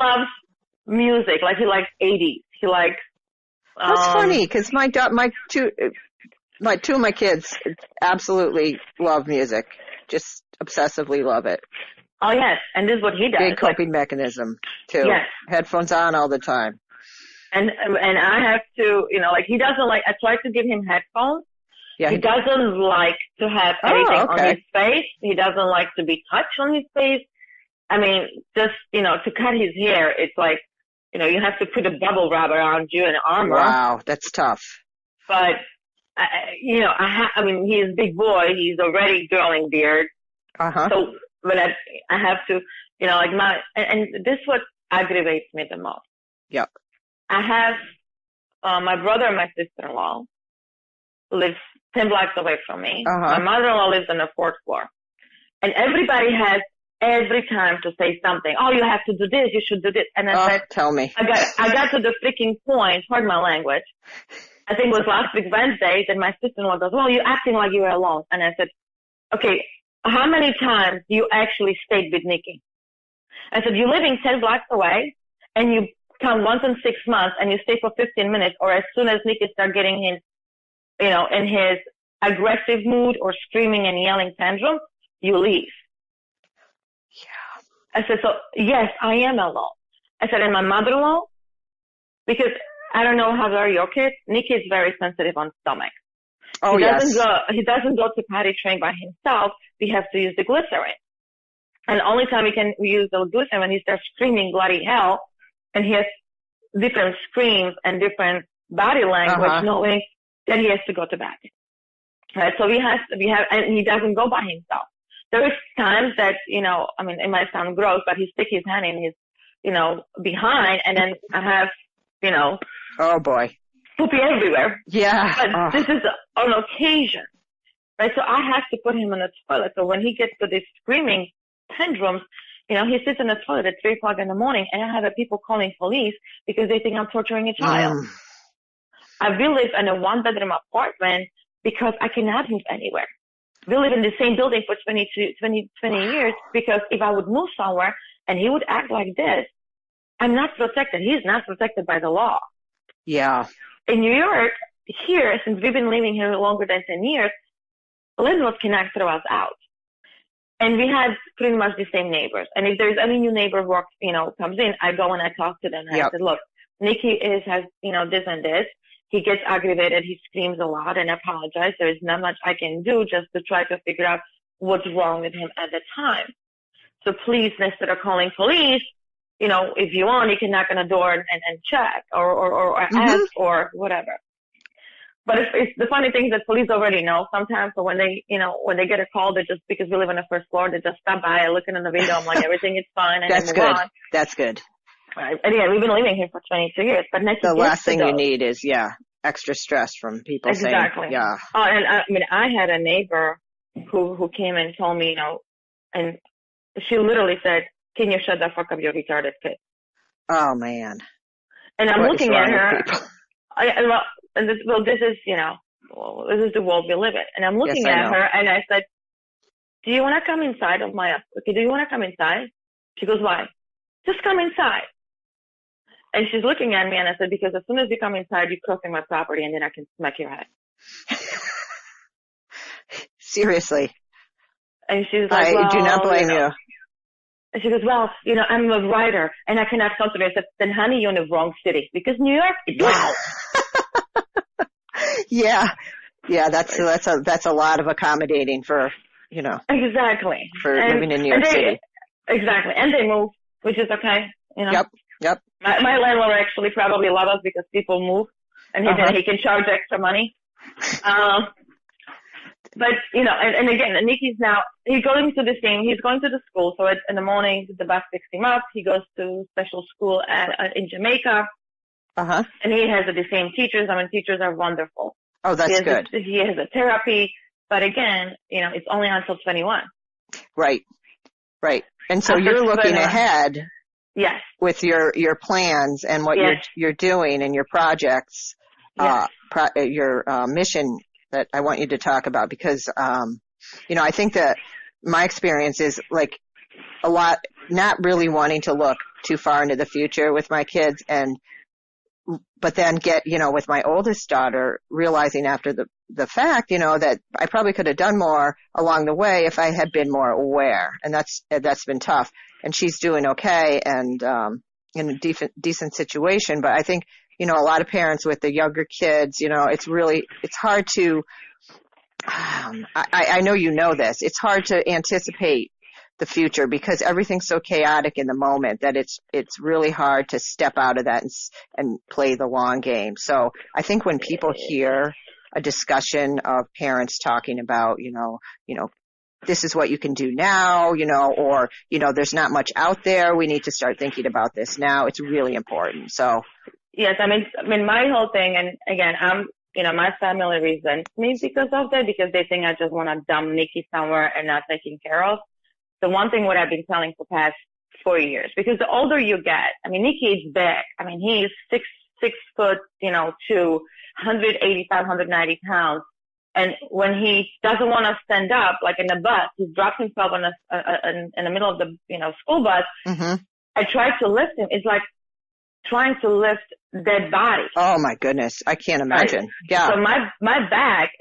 loves music. Like he likes 80s. He likes. That's funny because two of my kids absolutely love music, just obsessively love it. Oh yes, and this is what he does. Big coping mechanism too. Yes. Headphones on all the time. And I have to, like he doesn't like. I try to give him headphones. Yeah. He doesn't like to have anything on his face. He doesn't like to be touched on his face. I mean, just, to cut his hair, it's like, you have to put a bubble wrap around you and armor. Wow, that's tough. But, he's a big boy. He's already growing beard. Uh-huh. So, but I have to, and this is what aggravates me the most. Yep. I have, my brother and my sister-in-law lives 10 blocks away from me. Uh-huh. My mother-in-law lives on the 4th floor. And everybody has every time to say something. Oh, you have to do this. You should do this. And I said, tell me. I got to the freaking point, pardon my language. I think it was last week Wednesday that my sister-in-law goes, well, you're acting like you were alone. And I said, okay, how many times do you actually stayed with Nicky? I said, you're living 10 blocks away and you come once in 6 months and you stay for 15 minutes, or as soon as Nicky starts getting his, in his aggressive mood or screaming and yelling tantrum, you leave. Yeah. I said, so yes, I am alone. I said, and my mother-in-law, because I don't know how are your kids, Nicky is very sensitive on stomach. Oh, he doesn't go to potty train by himself. We have to use the glycerin. And the only time we can use the glycerin when he starts screaming bloody hell, and he has different screams and different body language, knowing that he has to go to bed. Right? So we have, and he doesn't go by himself. There is times that, it might sound gross, but he sticks his hand in his, behind, and then I have, oh boy, poopy everywhere. Yeah. But this is on occasion, right? So I have to put him in the toilet. So when he gets to these screaming tantrums, he sits in the toilet at 3 o'clock in the morning, and I have people calling police because they think I'm torturing a child. We live in a 1-bedroom apartment because I cannot move anywhere. We live in the same building for 20 years because if I would move somewhere and he would act like this, I'm not protected. He's not protected by the law. Yeah. In New York, here, since we've been living here longer than 10 years, landlords cannot throw us out. And we had pretty much the same neighbors. And if there's any new neighbor comes in, I go and I talk to them. And I said, look, Nicky has this and this. He gets aggravated. He screams a lot, and I apologize. There is not much I can do just to try to figure out what's wrong with him at the time. So please, instead of calling police, if you want, you can knock on the door and check or ask or whatever. But it's the funny thing is that police already know sometimes. So when they get a call, they just, because we live on the 1st floor, they just stop by, looking in the window. I'm like, everything is fine. And that's good. On. That's good. Right. And yeah, we've been living here for 22 years. But the last thing you need is, extra stress from people saying, yeah. Oh, and I had a neighbor who came and told me, and she literally said, can you shut the fuck up, you retarded kid? Oh, man. And I'm looking at her. This is the world we live in. And I'm looking at her and I said, do you want to come inside of do you want to come inside? She goes, why? Just come inside. And she's looking at me and I said, because as soon as you come inside, you're crossing my property and then I can smack your head. Seriously. And she's like, I do not blame you. And she goes, well, I'm a writer and I cannot come to me. I said, then honey, you're in the wrong city because New York is loud. Yeah. That's a lot of accommodating for, Exactly. For living in New York City. Exactly. And they move, which is okay. Yep. My landlord actually probably loves us because people move and he can charge extra money. But, and again, Nicky's now, he's going to the school. So in the morning, the bus picks him up. He goes to special school in Jamaica. Uh-huh. And he has the same teachers. Teachers are wonderful. Oh, that's good. He has a therapy. But again, it's only until 21. Right. And so you're looking ahead. Yes. With your plans and what you're doing and your projects, your mission that I want you to talk about because, I think that my experience is like a lot, not really wanting to look too far into the future with my kids, but then get, with my oldest daughter, realizing after the fact, that I probably could have done more along the way if I had been more aware. And that's been tough. And she's doing okay and in a decent situation. But I think, a lot of parents with the younger kids, it's hard to, I know this, it's hard to anticipate the future because everything's so chaotic in the moment that it's really hard to step out of that and play the long game. So I think when people hear a discussion of parents talking about, this is what you can do now, or, there's not much out there. We need to start thinking about this now. It's really important. So. Yes. I mean, my whole thing, and again, my family resents me because of that, because they think I just want to dump Nicky somewhere and not taking care of. The one thing what I've been telling for the past 4 years, because the older you get, Nicky is big. He's 6 foot, 185, 190 pounds. And when he doesn't want to stand up, like in the bus, he drops himself in the middle of the, school bus. Mm-hmm. I try to lift him. It's like trying to lift dead body. Oh my goodness. I can't imagine. Right? Yeah. So my back,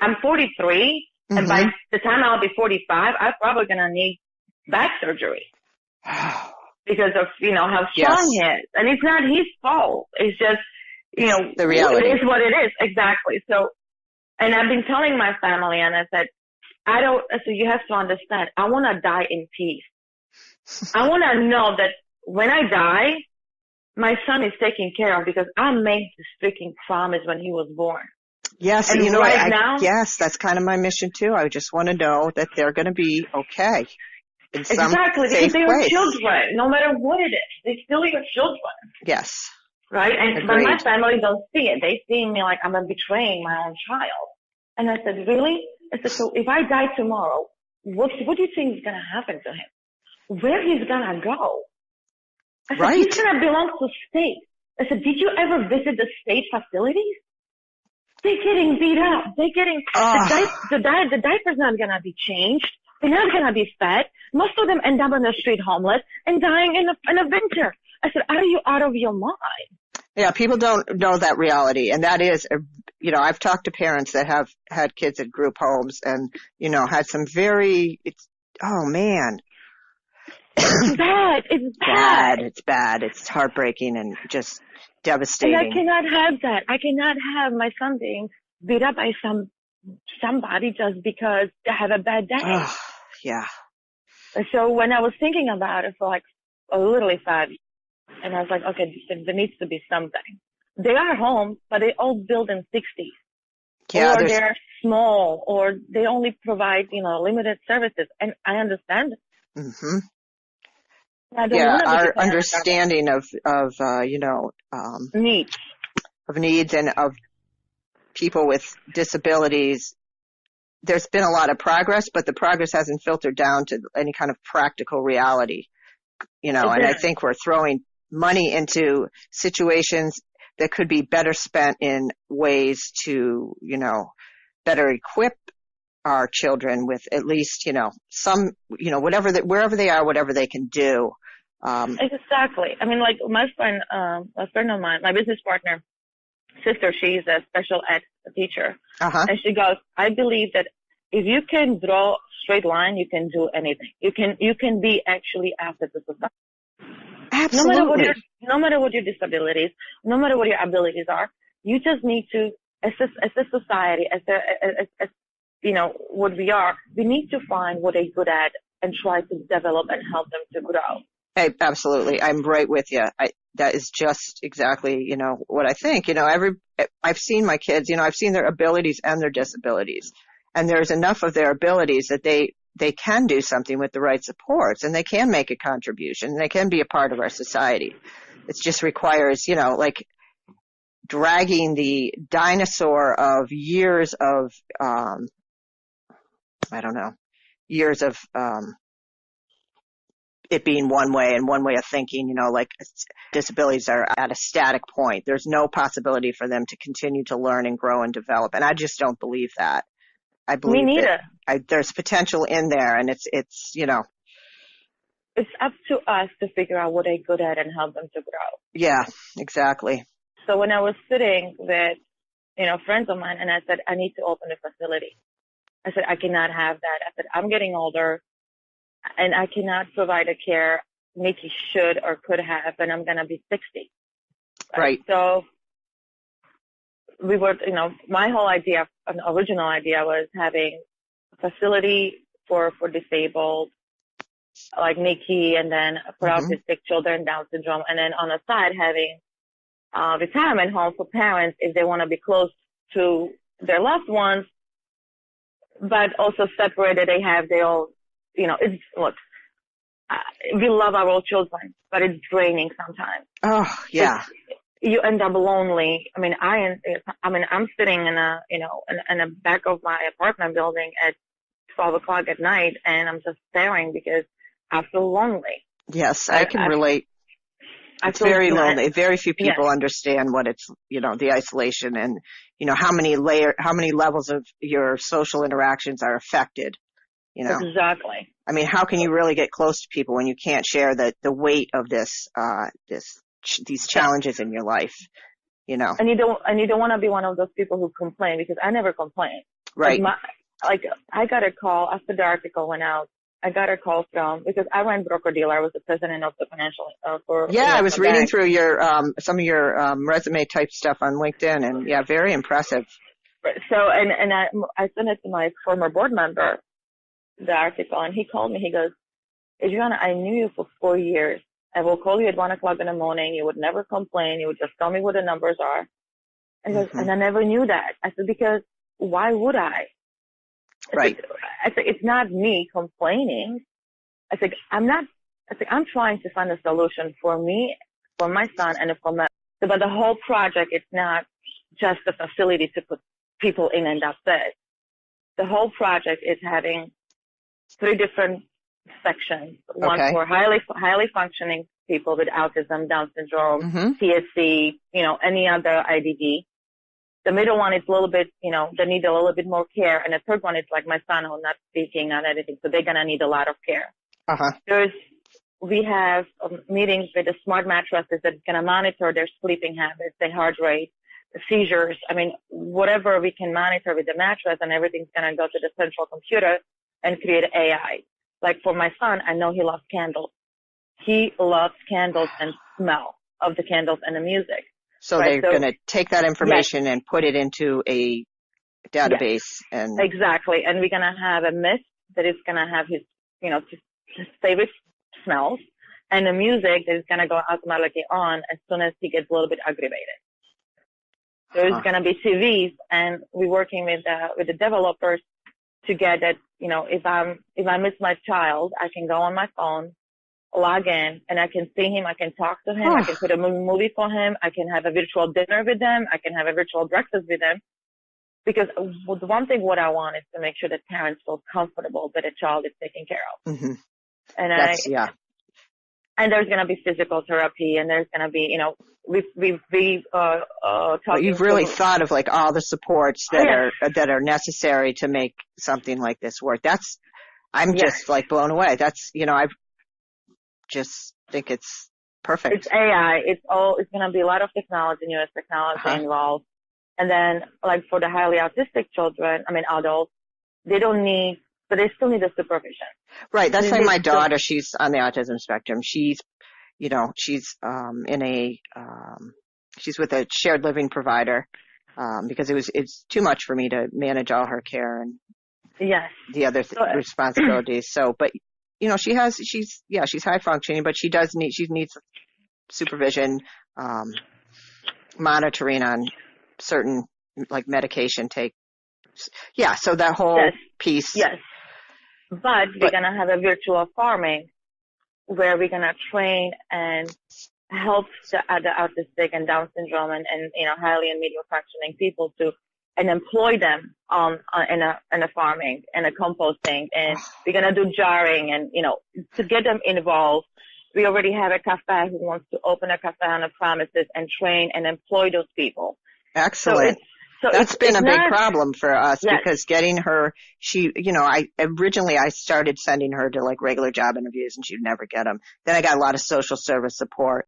I'm 43. Mm-hmm. And by the time I'll be 45, I'm probably going to need back surgery because of, how strong he is. And it's not his fault. It's just, the reality. It is what it is. Exactly. So, and I've been telling my family, and I said, you have to understand, I want to die in peace. I want to know that when I die, my son is taken care of because I made this freaking promise when he was born. Yes, and now, yes, that's kind of my mission too. I just want to know that they're going to be okay in some exactly, safe because they place. are children, no matter what it is. They're still your children. Yes. Right? Agreed. But my family don't see it. They see me like I'm betraying my own child. And I said, really? I said, so if I die tomorrow, what do you think is going to happen to him? Where he's going to go? I said, right. He's going to belong to state. I said, did you ever visit the state facilities? They're getting beat up. They're getting, the diaper's not going to be changed. They're not going to be fed. Most of them end up on the street homeless and dying in the winter. I said, are you out of your mind? Yeah, people don't know that reality. And that is, I've talked to parents that have had kids at group homes and, had some oh man. It's bad. It's bad. It's bad. It's heartbreaking and just devastating. And I cannot have that. I cannot have my son being beat up by somebody just because they have a bad day. Oh, yeah. And so when I was thinking about it for like literally 5 years, and I was like, okay, there needs to be something. They are home, but they all built in 60s. Yeah, or they're small, or they only provide, limited services. And I understand. Mm-hmm. Our understanding of needs and of people with disabilities, there's been a lot of progress, but the progress hasn't filtered down to any kind of practical reality, and I think we're throwing money into situations that could be better spent in ways to, better equip our children with at least, some, wherever they are, whatever they can do. Exactly. Like my friend, a friend of mine, my business partner, sister, she's a special ed teacher. Uh-huh. And she goes, I believe that if you can draw a straight line, you can do anything. You can be actually asset to society. Absolutely. No matter what your disabilities, no matter what your abilities are, you just need to, as a society, as what we are, we need to find what they're good at and try to develop and help them to grow. Hey, absolutely. I'm right with you. That is just exactly, what I think. I've seen my kids, I've seen their abilities and their disabilities. And there's enough of their abilities that they can do something with the right supports and they can make a contribution. They can be a part of our society. It just requires, like dragging the dinosaur of years of, years of, it being one way and one way of thinking, like disabilities are at a static point. There's no possibility for them to continue to learn and grow and develop. And I just don't believe that. I believe Me neither. There's potential in there and it's, it's up to us to figure out what they're good at and help them to grow. Yeah, exactly. So when I was sitting with, friends of mine, and I said, I need to open a facility. I said, I cannot have that. I said, I'm getting older and I cannot provide the care Nicky should or could have, and I'm going to be 60. Right. So we were, my whole idea, an original idea was having a facility for disabled, like Nicky, and then for autistic children, Down syndrome, and then on the side having retirement home for parents if they want to be close to their loved ones, but also separated. They have their own, we love our old children, but it's draining sometimes. Oh, yeah. You end up lonely. I'm sitting in the back of my apartment building at 12 o'clock at night, and I'm just staring because I feel lonely. Yes, I can relate. It's very lonely. Very few people yes. understand what it's, the isolation and, how many levels of your social interactions are affected, Exactly. I mean, how can you really get close to people when you can't share the weight of these challenges in your life, And you don't want to be one of those people who complain, because I never complain. Right. I got a call after the article went out. I got a call because I ran broker-dealer. I was the president of the financial, I was reading through your, some of your, resume type stuff on LinkedIn, and yeah, very impressive. So, and I sent it to my former board member, the article, and he called me. He goes, Adriana, I knew you for 4 years. I will call you at 1 o'clock in the morning. You would never complain. You would just tell me what the numbers are. And he goes, and I never knew that. I said, because why would I? Right. I said, it's not me complaining. I said, I'm trying to find a solution for me, for my son, and for but the whole project, it's not just a facility to put people in and that's it. The whole project is having 3 different sections. One for highly functioning people with autism, Down syndrome, TSC, any other IDD. The middle one is a little bit, they need a little bit more care. And the third one is like my son, who's not speaking, not anything. So they're going to need a lot of care. We have meetings with the smart mattresses that's going to monitor their sleeping habits, their heart rate, the seizures. I mean, whatever we can monitor with the mattress, and everything's going to go to the central computer and create AI. Like for my son, I know he loves candles. He loves candles and smell of the candles and the music. So they're going to take that information and put it into a database. And exactly. And we're going to have a mist that is going to have his, his favorite smells, and the music that is going to go automatically on as soon as he gets a little bit aggravated. There's going to be TVs, and we're working with the developers to get that, if I miss my child, I can go on my phone, log in, and I can see him. I can talk to him. I can put a movie for him. I can have a virtual dinner with them. I can have a virtual breakfast with them. Because the one thing what I want is to make sure that parents feel comfortable that a child is taken care of. And and there's going to be physical therapy, and there's going to be, you've really thought of like all the supports that are necessary to make something like this work. I'm just like blown away. I just think it's perfect. It's AI. It's going to be a lot of technology, US technology involved. And then like for the highly autistic children, adults, they don't need, but they still need the supervision. Right. That's like my daughter. She's on the autism spectrum. She's she's with a shared living provider, because it's too much for me to manage all her care and the other responsibilities. So, but she's high functioning, but she needs supervision, monitoring on certain like medication take. Yeah. So that whole piece. Yes. But we're going to have a virtual farming where we're going to train and help the autistic and Down syndrome and highly and medium functioning people and employ them in a farming and a composting, and we're going to do jarring and, to get them involved. We already have a cafe who wants to open a cafe on the premises and train and employ those people. Excellent. So That's been a big problem for us Yes. because getting her, I originally started sending her to like regular job interviews and she'd never get them. Then I got a lot of social service support.